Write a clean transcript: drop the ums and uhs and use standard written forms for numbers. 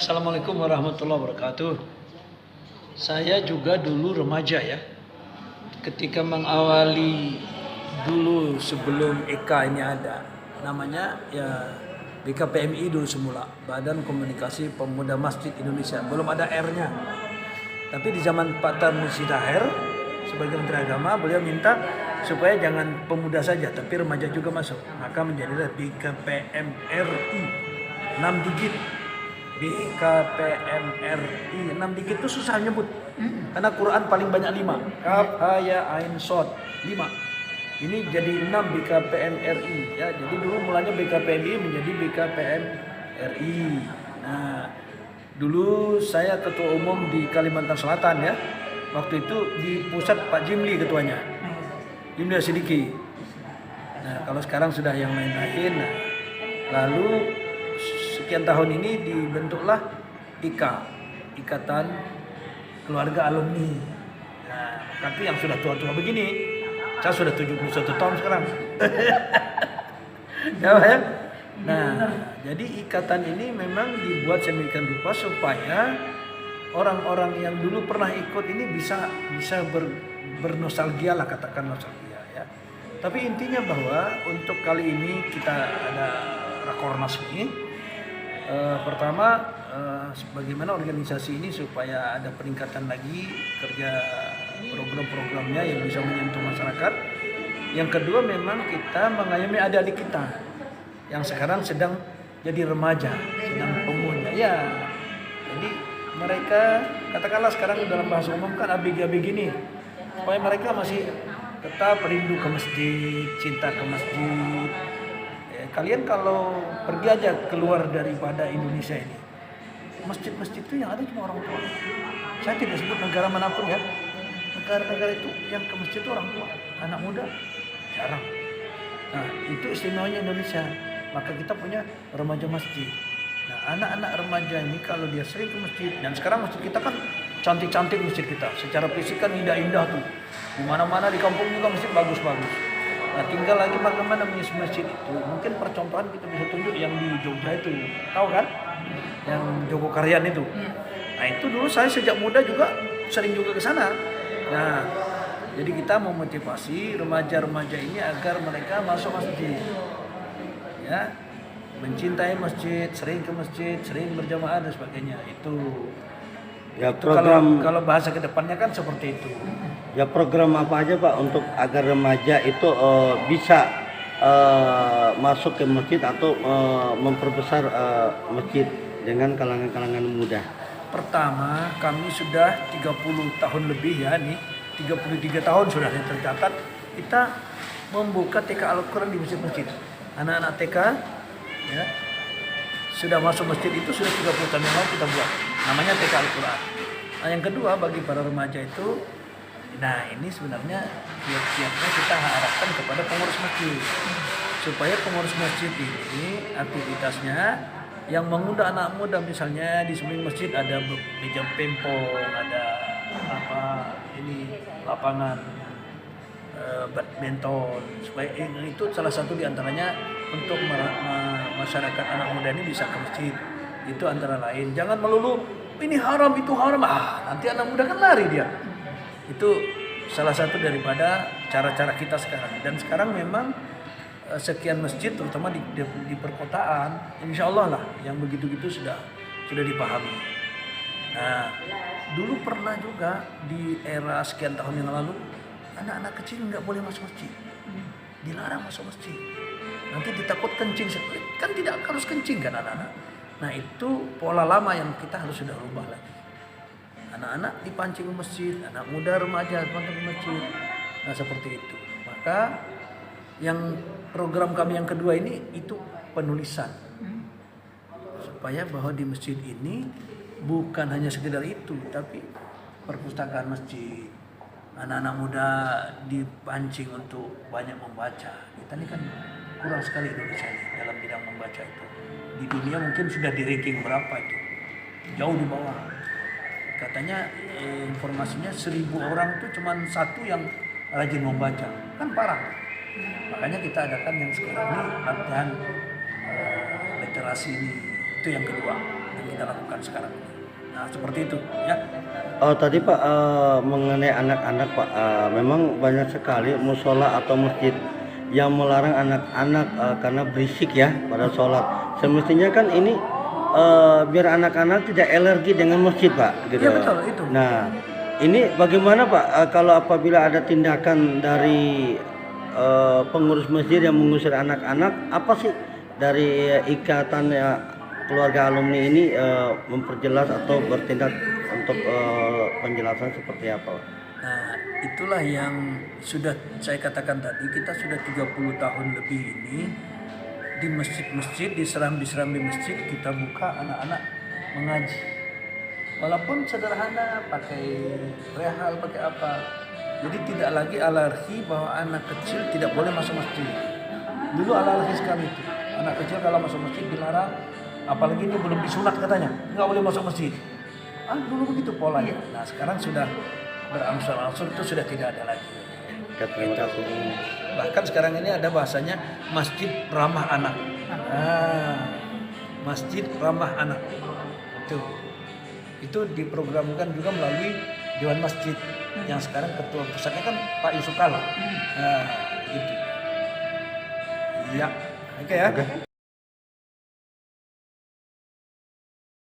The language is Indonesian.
Assalamualaikum warahmatullahi wabarakatuh. Saya juga dulu remaja ya. Ketika mengawali dulu sebelum EK ini ada, namanya ya BKPMI dulu semula, Badan Komunikasi Pemuda Masjid Indonesia. Belum ada R-nya. Tapi di zaman Pak Tarmuzi Daher sebagai Menteri Agama, beliau minta supaya jangan pemuda saja, tapi remaja juga masuk. Maka menjadilah BKPMRI 6 digit. BKPMRI 6 digit itu susah nyebut. Karena Quran paling banyak 5. Kaf, ha, ya, ain, shad 5. Ini jadi 6 BKPMRI ya. Jadi dulu mulanya BKPMI menjadi BKPMRI. Nah, dulu saya ketua umum di Kalimantan Selatan ya. Waktu itu di pusat Pak Jimli ketuanya. Jimli Sidiki. Nah, kalau sekarang sudah yang lain-lain. Nah, lalu sekian tahun ini dibentuklah IKA, Ikatan Keluarga Alumni. Nah, tapi yang sudah tua-tua begini, saya sudah 71 tahun sekarang. Ya, ya. Nah, jadi ikatan ini memang dibuat sedemikian rupa supaya orang-orang yang dulu pernah ikut ini bisa bernostalgia lah, katakan nostalgia ya. Tapi intinya bahwa untuk kali ini kita ada Rakornas ini. Pertama, bagaimana organisasi ini supaya ada peningkatan lagi kerja program-programnya yang bisa menyentuh masyarakat. Yang kedua, memang kita mengayomi adik-adik kita yang sekarang sedang jadi remaja, sedang pemuda. Ya, jadi mereka katakanlah sekarang dalam bahasa umum kan ABG-ABG ini, supaya mereka masih tetap rindu ke masjid, cinta ke masjid. Kalian kalau pergi aja keluar daripada Indonesia ini, masjid-masjid itu yang ada cuma orang tua. Saya tidak sebut negara manapun ya. Negara-negara itu yang ke masjid itu orang tua, anak muda jarang. Nah, itu istimewanya Indonesia. Maka kita punya remaja masjid. Nah, anak-anak remaja ini kalau dia sering ke masjid, dan sekarang masjid kita kan cantik-cantik masjid kita. Secara fisik kan indah-indah tuh. Di mana-mana di kampung juga masjid bagus-bagus. Nah, tinggal lagi bagaimana mengisi masjid itu. Mungkin percontohan kita bisa tunjuk yang di Jogja itu, tahu kan? Yang Jogokaryan itu. Nah, itu dulu saya sejak muda juga sering juga ke sana. Nah, jadi kita memotivasi remaja-remaja ini agar mereka masuk masjid. Ya, mencintai masjid, sering ke masjid, sering berjamaah dan sebagainya. Itu ya program. Kalau bahasa kedepannya kan seperti itu. Ya program apa aja Pak untuk agar remaja itu bisa masuk ke masjid atau memperbesar masjid dengan kalangan-kalangan muda? Pertama, kami sudah 30 tahun lebih ya nih, 33 tahun sudah yang tercatat kita membuka TK Al-Quran di masjid-masjid. Anak-anak TK ya, sudah masuk masjid itu sudah 30 tahun yang lalu kita buat. Namanya TK Al-Quran. Nah, yang kedua bagi para remaja itu, nah ini sebenarnya kiat-kiatnya kita harapkan kepada pengurus masjid. Supaya pengurus masjid ini aktivitasnya yang mengundang anak muda, misalnya di samping masjid ada meja pempong, ada lapangan badminton, supaya itu salah satu diantaranya untuk masyarakat anak muda ini bisa ke masjid. Itu antara lain. Jangan melulu ini haram itu haram, nanti anak muda kan lari dia. Itu salah satu daripada cara-cara kita sekarang. Dan sekarang memang sekian masjid terutama di perkotaan, insya Allah lah yang begitu-gitu sudah dipahami. Nah, dulu pernah juga di era sekian tahun yang lalu anak-anak kecil nggak boleh masuk masjid, dilarang masuk masjid. Nanti ditakut kencing, kan tidak harus kencing kan anak-anak. Nah, itu pola lama yang kita harus sudah rubah lagi. Anak-anak dipancing ke masjid, anak muda remaja dipancing ke masjid. Nah, seperti itu. Maka yang program kami yang kedua ini itu penulisan. Supaya bahwa di masjid ini bukan hanya sekedar itu, tapi perpustakaan masjid. Anak-anak muda dipancing untuk banyak membaca. Kita ini kan kurang sekali Indonesia ini dalam bidang membaca itu. Di dunia mungkin sudah di ranking berapa itu? Jauh di bawah. Katanya informasinya 1000 orang itu cuma 1 yang rajin membaca. Kan parah. Makanya kita adakan yang sekarang ini latihan literasi ini. Itu yang kedua. Yang kita lakukan sekarang. Nah seperti itu ya. Oh tadi Pak mengenai anak-anak Pak, memang banyak sekali musola atau masjid yang melarang anak-anak karena berisik ya pada sholat. Semestinya kan ini biar anak-anak tidak alergi dengan masjid Pak. Gitu. Iya betul itu. Nah ini bagaimana Pak kalau apabila ada tindakan dari pengurus masjid yang mengusir anak-anak, apa sih dari ikatan keluarga alumni ini memperjelas atau bertindak untuk penjelasan seperti apa Pak? Nah, itulah yang sudah saya katakan tadi, kita sudah 30 tahun lebih ini di masjid-masjid, di serambi-serambi masjid kita buka anak-anak mengaji. Walaupun sederhana, pakai rehal, pakai apa. Jadi tidak lagi alergi bahwa anak kecil tidak boleh masuk masjid. Dulu alergi sekali itu. Anak kecil kalau masuk masjid dilarang, apalagi ini belum disunat katanya, nggak boleh masuk masjid. Dulu begitu polanya. Nah sekarang sudah berangsur-angsur itu sudah tidak ada lagi. Terima kasih. Bahkan sekarang ini ada bahasanya masjid ramah anak. Masjid ramah anak. Itu diprogramkan juga melalui Dewan Masjid yang sekarang ketua pusatnya kan Pak Yusuf Kala. Gitu. Ya, oke ya.